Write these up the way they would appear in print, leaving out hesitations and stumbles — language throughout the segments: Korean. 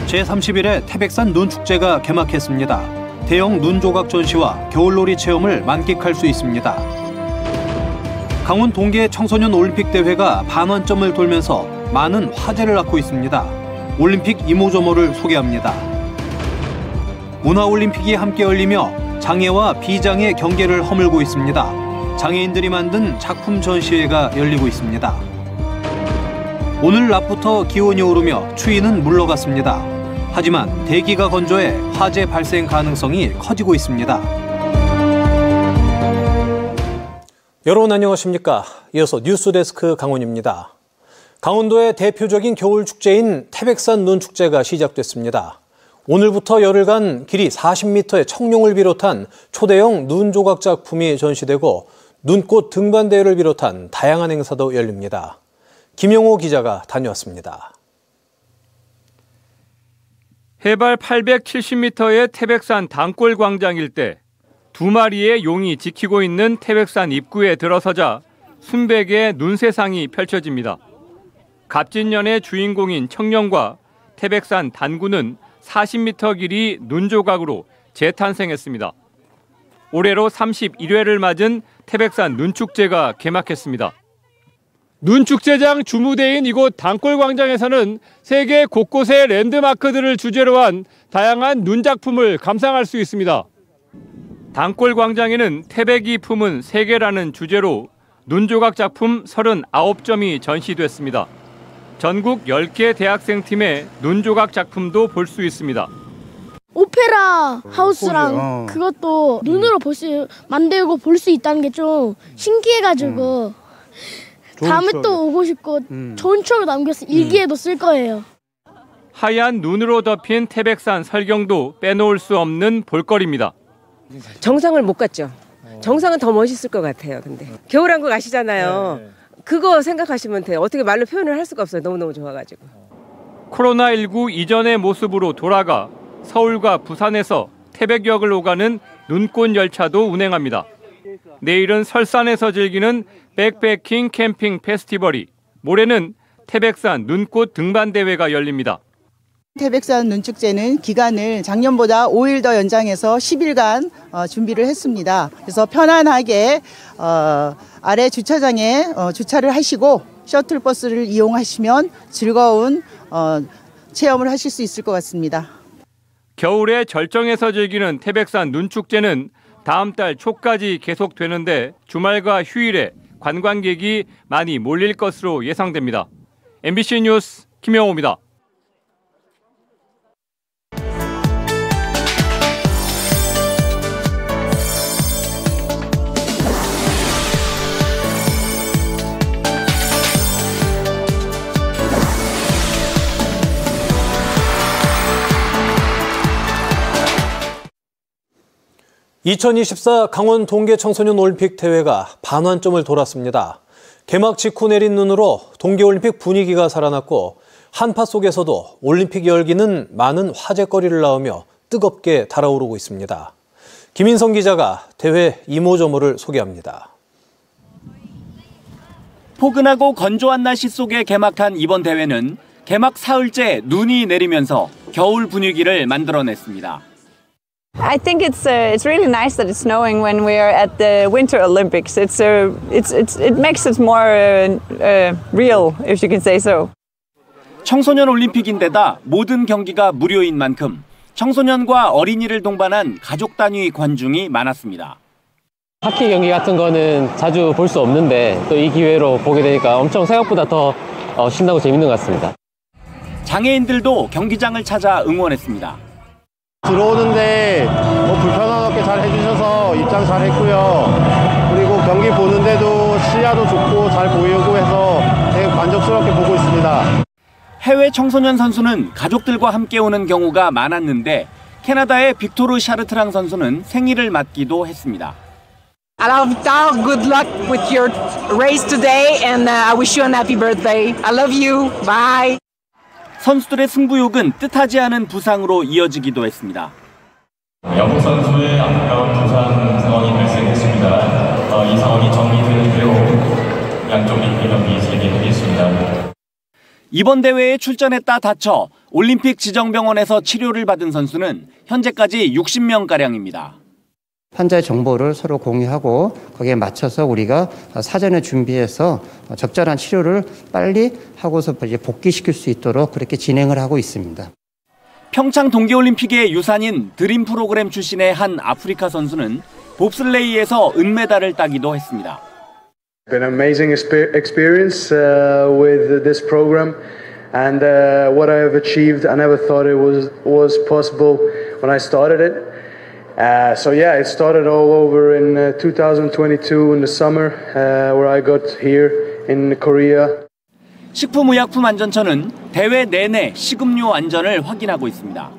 제31회 태백산 눈축제가 개막했습니다. 대형 눈조각 전시와 겨울놀이 체험을 만끽할 수 있습니다. 강원 동계 청소년 올림픽 대회가 반환점을 돌면서 많은 화제를 낳고 있습니다. 올림픽 이모저모를 소개합니다. 문화올림픽이 함께 열리며 장애와 비장애 경계를 허물고 있습니다. 장애인들이 만든 작품 전시회가 열리고 있습니다. 오늘 낮부터 기온이 오르며 추위는 물러갔습니다. 하지만 대기가 건조해 화재 발생 가능성이 커지고 있습니다. 여러분 안녕하십니까? 이어서 뉴스데스크 강원입니다. 강원도의 대표적인 겨울 축제인 태백산 눈축제가 시작됐습니다. 오늘부터 열흘간 길이 40m의 청룡을 비롯한 초대형 눈조각 작품이 전시되고 눈꽃 등반대회를 비롯한 다양한 행사도 열립니다. 김영호 기자가 다녀왔습니다. 해발 870m의 태백산 단골광장 일대, 두 마리의 용이 지키고 있는 태백산 입구에 들어서자 순백의 눈세상이 펼쳐집니다. 갑진년의 주인공인 청룡과 태백산 단구는 40m 길이 눈조각으로 재탄생했습니다. 올해로 31회를 맞은 태백산 눈축제가 개막했습니다. 눈축제장 주무대인 이곳 단골광장에서는 세계 곳곳의 랜드마크들을 주제로 한 다양한 눈작품을 감상할 수 있습니다. 단골광장에는 태백이 품은 세계라는 주제로 눈조각 작품 39점이 전시됐습니다. 전국 10개 대학생팀의 눈조각 작품도 볼 수 있습니다. 오페라 하우스랑 그것도 눈으로 만들고 볼 수 있다는 게 좀 신기해가지고 다음에 또 오고 싶고 좋은 추억을 남겨서 일기에도 쓸 거예요. 하얀 눈으로 덮인 태백산 설경도 빼놓을 수 없는 볼거리입니다. 정상을 못 갔죠. 정상은 더 멋있을 것 같아요. 근데 겨울왕국 아시잖아요. 네. 그거 생각하시면 돼요. 어떻게 말로 표현을 할 수가 없어요. 너무너무 좋아가지고. 코로나19 이전의 모습으로 돌아가 서울과 부산에서 태백역을 오가는 눈꽃 열차도 운행합니다. 내일은 설산에서 즐기는 백패킹 캠핑 페스티벌이, 모레는 태백산 눈꽃 등반대회가 열립니다. 태백산 눈축제는 기간을 작년보다 5일 더 연장해서 10일간 준비를 했습니다. 그래서 편안하게 아래 주차장에 주차를 하시고 셔틀버스를 이용하시면 즐거운 체험을 하실 수 있을 것 같습니다. 겨울에 절정에서 즐기는 태백산 눈축제는 다음 달 초까지 계속되는데 주말과 휴일에 관광객이 많이 몰릴 것으로 예상됩니다. MBC 뉴스 김영호입니다. (2024) 강원 동계 청소년 올림픽 대회가 반환점을 돌았습니다. 개막 직후 내린 눈으로 동계올림픽 분위기가 살아났고 한파 속에서도 올림픽 열기는 많은 화제거리를 낳으며 뜨겁게 달아오르고 있습니다. 김인성 기자가 대회 이모저모를 소개합니다. 포근하고 건조한 날씨 속에 개막한 이번 대회는 개막 사흘째 눈이 내리면서 겨울 분위기를 만들어냈습니다. I think it's really nice that it's snowing when we are at the Winter Olympics. It makes it more real, if you can say so. 청소년 올림픽인데다 모든 경기가 무료인 만큼 청소년과 어린이를 동반한 가족 단위 관중이 많았습니다. 하키 경기 같은 거는 자주 볼 수 없는데 또 이 기회로 보게 되니까 엄청 생각보다 더 신나고 재밌는 것 같습니다. 장애인들도 경기장을 찾아 응원했습니다. 들어오는데 불편하게 잘 해주셔서 입장 잘 했고요. 그리고 경기 보는데도 시야도 좋고 잘 보이고 해서 되게 만족스럽게 보고 있습니다. 해외 청소년 선수는 가족들과 함께 오는 경우가 많았는데 캐나다의 빅토르 샤르트랑 선수는 생일을 맞기도 했습니다. Alhamdulillah, good luck with your race today and I wish you a happy birthday. I love you. Bye. 선수들의 승부욕은 뜻하지 않은 부상으로 이어지기도 했습니다. 영국 선수의 안타까운 부상 상황이 발생했습니다. 이 상황이 정리되는 대로 양쪽 경기 재개하겠습니다. 이번 대회에 출전했다 다쳐 올림픽 지정병원에서 치료를 받은 선수는 현재까지 60명가량입니다. 환자의 정보를 서로 공유하고 거기에 맞춰서 우리가 사전에 준비해서 적절한 치료를 빨리 하고서 이제 복귀시킬 수 있도록 그렇게 진행을 하고 있습니다. 평창 동계올림픽의 유산인 드림 프로그램 출신의 한 아프리카 선수는 봅슬레이에서 은메달을 따기도 했습니다. Been an amazing experience with this program, and what I have achieved, I never thought it was possible when I started it. So yeah, it started all over in 2022 in the summer, where I got here in Korea. 식품의약품안전처는 대회 내내 식음료 안전을 확인하고 있습니다.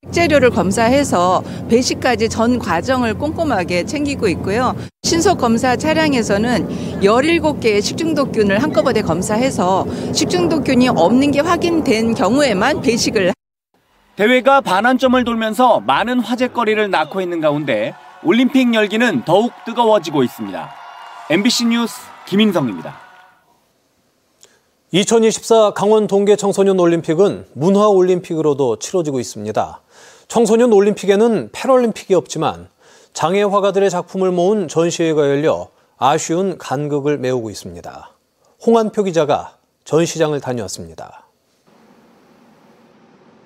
식재료를 검사해서 배식까지 전 과정을 꼼꼼하게 챙기고 있고요. 신속 검사 차량에서는 17개의 식중독균을 한꺼번에 검사해서 식중독균이 없는 게 확인된 경우에만 배식을. 대회가 반환점을 돌면서 많은 화제거리를 낳고 있는 가운데 올림픽 열기는 더욱 뜨거워지고 있습니다. MBC 뉴스 김인성입니다. 2024 강원 동계 청소년 올림픽은 문화 올림픽으로도 치러지고 있습니다. 청소년 올림픽에는 패럴림픽이 없지만 장애 화가들의 작품을 모은 전시회가 열려 아쉬운 간극을 메우고 있습니다. 홍한표 기자가 전시장을 다녀왔습니다.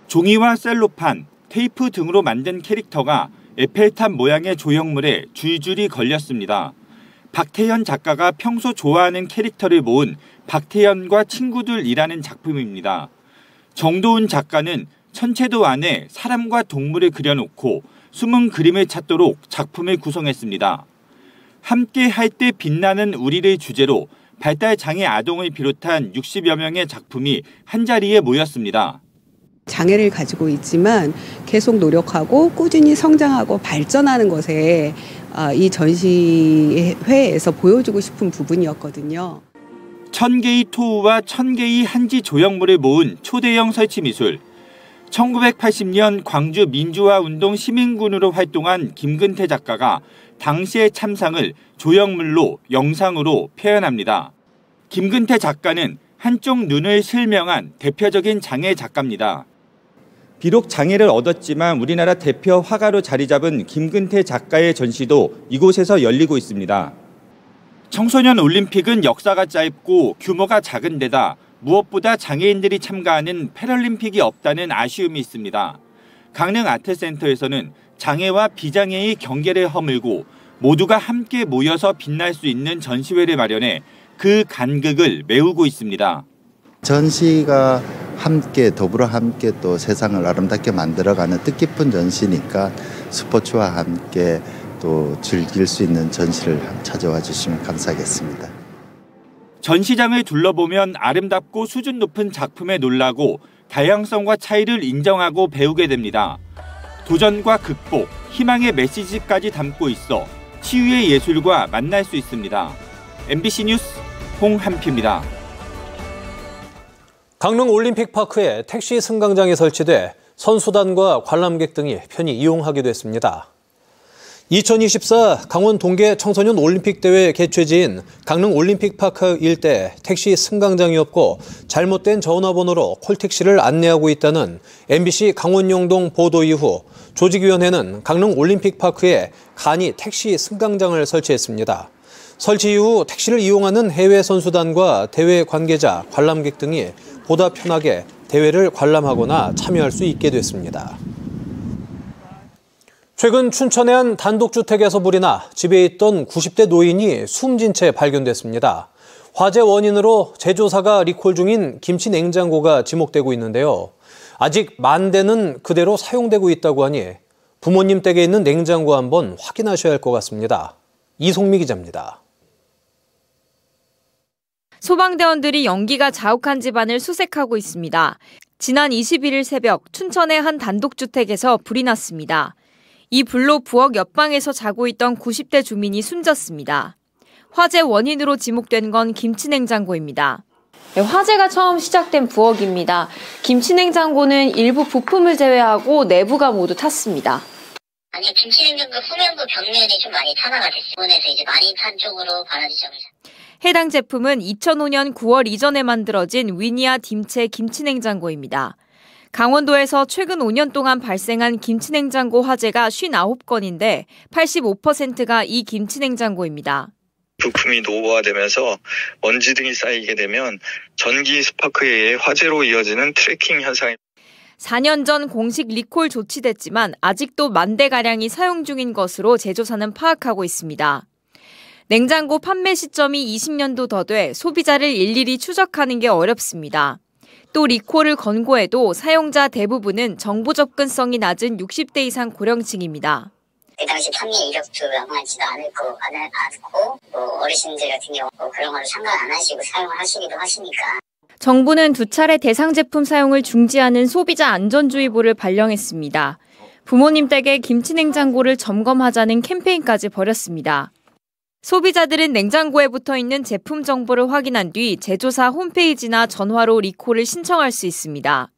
종이와 셀로판, 테이프 등으로 만든 캐릭터가 에펠탑 모양의 조형물에 줄줄이 걸렸습니다. 박태현 작가가 평소 좋아하는 캐릭터를 모은 박태현과 친구들이라는 작품입니다. 정도훈 작가는 천체도 안에 사람과 동물을 그려놓고 숨은 그림을 찾도록 작품을 구성했습니다. 함께 할 때 빛나는 우리를 주제로 발달장애 아동을 비롯한 60여 명의 작품이 한자리에 모였습니다. 장애를 가지고 있지만 계속 노력하고 꾸준히 성장하고 발전하는 것에 이 전시회에서 보여주고 싶은 부분이었거든요. 1000개의 토우와 1000개의 한지 조형물을 모은 초대형 설치미술. 1980년 광주 민주화운동 시민군으로 활동한 김근태 작가가 당시의 참상을 조형물로 영상으로 표현합니다. 김근태 작가는 한쪽 눈을 실명한 대표적인 장애 작가입니다. 비록 장애를 얻었지만 우리나라 대표 화가로 자리 잡은 김근태 작가의 전시도 이곳에서 열리고 있습니다. 청소년 올림픽은 역사가 짧고 규모가 작은 데다 무엇보다 장애인들이 참가하는 패럴림픽이 없다는 아쉬움이 있습니다. 강릉 아트센터에서는 장애와 비장애의 경계를 허물고 모두가 함께 모여서 빛날 수 있는 전시회를 마련해 그 간극을 메우고 있습니다. 전시가 함께 더불어 함께 또 세상을 아름답게 만들어가는 뜻깊은 전시니까 스포츠와 함께 또 즐길 수 있는 전시를 찾아와 주시면 감사하겠습니다. 전시장을 둘러보면 아름답고 수준 높은 작품에 놀라고 다양성과 차이를 인정하고 배우게 됩니다. 도전과 극복, 희망의 메시지까지 담고 있어 치유의 예술과 만날 수 있습니다. MBC 뉴스 홍한표입니다. 강릉 올림픽파크에 택시 승강장이 설치돼 선수단과 관람객 등이 편히 이용하게 됐습니다. 2024 강원 동계 청소년 올림픽 대회 개최지인 강릉 올림픽파크 일대 택시 승강장이 없고 잘못된 전화번호로 콜택시를 안내하고 있다는 MBC 강원영동 보도 이후 조직위원회는 강릉 올림픽파크에 간이 택시 승강장을 설치했습니다. 설치 이후 택시를 이용하는 해외 선수단과 대회 관계자, 관람객 등이 보다 편하게 대회를 관람하거나 참여할 수 있게 됐습니다. 최근 춘천의 한 단독주택에서 불이 나 집에 있던 90대 노인이 숨진 채 발견됐습니다. 화재 원인으로 제조사가 리콜 중인 김치 냉장고가 지목되고 있는데요. 아직 만대는 그대로 사용되고 있다고 하니 부모님 댁에 있는 냉장고 한번 확인하셔야 할 것 같습니다. 이송미 기자입니다. 소방대원들이 연기가 자욱한 집안을 수색하고 있습니다. 지난 21일 새벽 춘천의 한 단독주택에서 불이 났습니다. 이 불로 부엌 옆방에서 자고 있던 90대 주민이 숨졌습니다. 화재 원인으로 지목된 건 김치냉장고입니다. 화재가 처음 시작된 부엌입니다. 김치냉장고는 일부 부품을 제외하고 내부가 모두 탔습니다. 아니, 김치냉장고 후면부 벽면이 좀 많이 탄화가 됐어요. 부분에서 이제 많이 탄 쪽으로 발화 지점을. 해당 제품은 2005년 9월 이전에 만들어진 위니아 딤체 김치냉장고입니다. 강원도에서 최근 5년 동안 발생한 김치냉장고 화재가 59건인데 85%가 이 김치냉장고입니다. 부품이 노후화되면서 먼지 등이 쌓이게 되면 전기 스파크에 의해 화재로 이어지는 트래킹 현상이 4년 전 공식 리콜 조치됐지만 아직도 10,000대가량이 사용 중인 것으로 제조사는 파악하고 있습니다. 냉장고 판매 시점이 20년도 더 돼 소비자를 일일이 추적하는 게 어렵습니다. 또 리콜을 권고해도 사용자 대부분은 정보 접근성이 낮은 60대 이상 고령층입니다. 그 당시 판매 이력도 양호하지도 않고 어르신들 같은 경우 그런 걸 상관 안 하시고 사용을 하시기도 하시니까. 정부는 2차례 대상 제품 사용을 중지하는 소비자 안전주의보를 발령했습니다. 부모님 댁에 김치냉장고를 점검하자는 캠페인까지 벌였습니다. 소비자들은 냉장고에 붙어있는 제품 정보를 확인한 뒤 제조사 홈페이지나 전화로 리콜을 신청할 수 있습니다.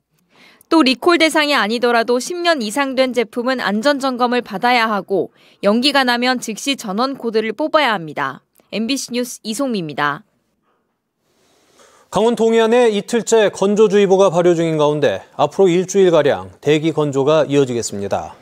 또 리콜 대상이 아니더라도 10년 이상 된 제품은 안전점검을 받아야 하고 연기가 나면 즉시 전원 코드를 뽑아야 합니다. MBC 뉴스 이송미입니다. 강원 동해안에 이틀째 건조주의보가 발효 중인 가운데 앞으로 일주일가량 대기 건조가 이어지겠습니다.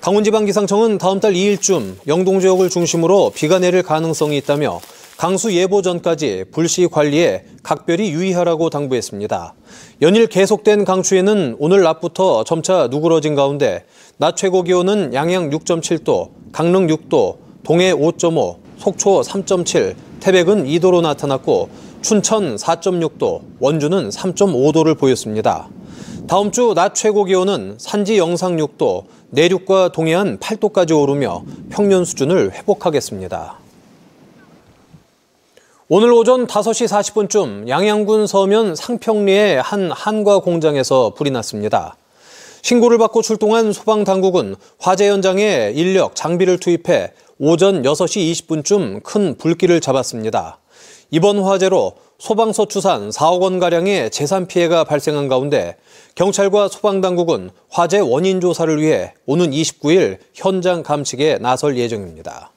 강원지방기상청은 다음 달 2일쯤 영동 지역을 중심으로 비가 내릴 가능성이 있다며 강수 예보 전까지 불씨 관리에 각별히 유의하라고 당부했습니다. 연일 계속된 강추위는 오늘 낮부터 점차 누그러진 가운데 낮 최고 기온은 양양 6.7도, 강릉 6도, 동해 5.5, 속초 3.7, 태백은 2도로 나타났고 춘천 4.6도, 원주는 3.5도를 보였습니다. 다음 주 낮 최고 기온은 산지 영상 6도, 내륙과 동해안 8도까지 오르며 평년 수준을 회복하겠습니다. 오늘 오전 5시 40분쯤 양양군 서면 상평리의 한 한과 공장에서 불이 났습니다. 신고를 받고 출동한 소방당국은 화재 현장에 인력, 장비를 투입해 오전 6시 20분쯤 큰 불길을 잡았습니다. 이번 화재로 소방서 추산 4억 원가량의 재산 피해가 발생한 가운데 경찰과 소방당국은 화재 원인 조사를 위해 오는 29일 현장 감식에 나설 예정입니다.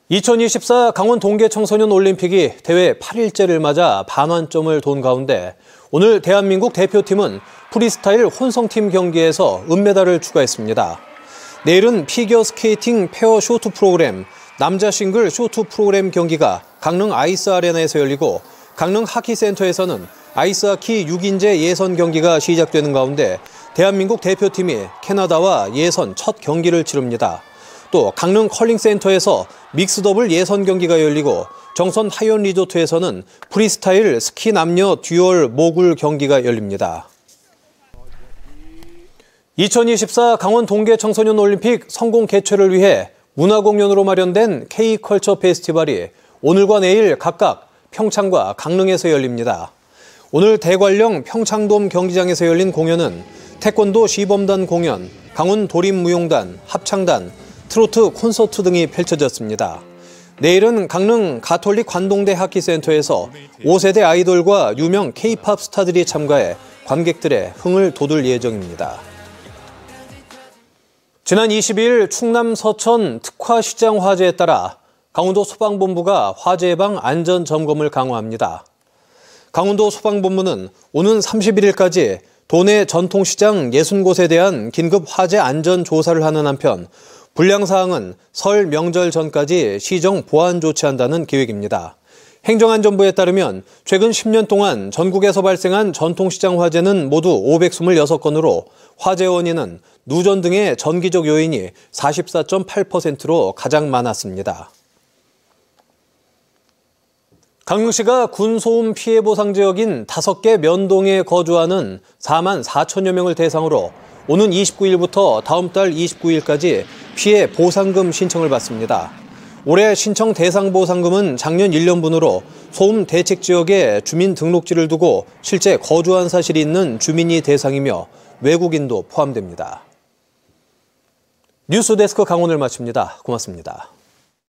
2024 강원 동계 청소년 올림픽이 대회 8일째를 맞아 반환점을 돈 가운데 오늘 대한민국 대표팀은 프리스타일 혼성팀 경기에서 은메달을 추가했습니다. 내일은 피겨스케이팅 페어 쇼트 프로그램, 남자 싱글 쇼트 프로그램 경기가 강릉 아이스 아레나에서 열리고 강릉 하키센터에서는 아이스하키 6인제 예선 경기가 시작되는 가운데 대한민국 대표팀이 캐나다와 예선 첫 경기를 치릅니다. 또 강릉 컬링센터에서 믹스더블 예선 경기가 열리고 정선 하이언 리조트에서는 프리스타일 스키 남녀 듀얼 모굴 경기가 열립니다. 2024 강원 동계 청소년 올림픽 성공 개최를 위해 문화공연으로 마련된 K컬처 페스티벌이 오늘과 내일 각각 평창과 강릉에서 열립니다. 오늘 대관령 평창돔 경기장에서 열린 공연은 태권도 시범단 공연, 강원 도림무용단, 합창단, 트로트 콘서트 등이 펼쳐졌습니다. 내일은 강릉 가톨릭 관동대 하키센터에서 5세대 아이돌과 유명 K-팝 스타들이 참가해 관객들의 흥을 돋울 예정입니다. 지난 22일 충남 서천 특화시장 화재에 따라 강원도 소방본부가 화재 예방 안전 점검을 강화합니다. 강원도 소방본부는 오는 31일까지 도내 전통시장 60곳에 대한 긴급 화재 안전 조사를 하는 한편 불량사항은 설 명절 전까지 시정 보완 조치한다는 계획입니다. 행정안전부에 따르면 최근 10년 동안 전국에서 발생한 전통시장 화재는 모두 526건으로 화재 원인은 누전 등의 전기적 요인이 44.8%로 가장 많았습니다. 강릉시가 군소음 피해 보상 지역인 5개 면동에 거주하는 4만 4천여 명을 대상으로 오는 29일부터 다음 달 29일까지 피해 보상금 신청을 받습니다. 올해 신청 대상 보상금은 작년 1년분으로 소음 대책 지역에 주민 등록지를 두고 실제 거주한 사실이 있는 주민이 대상이며 외국인도 포함됩니다. 뉴스데스크 강원을 마칩니다. 고맙습니다.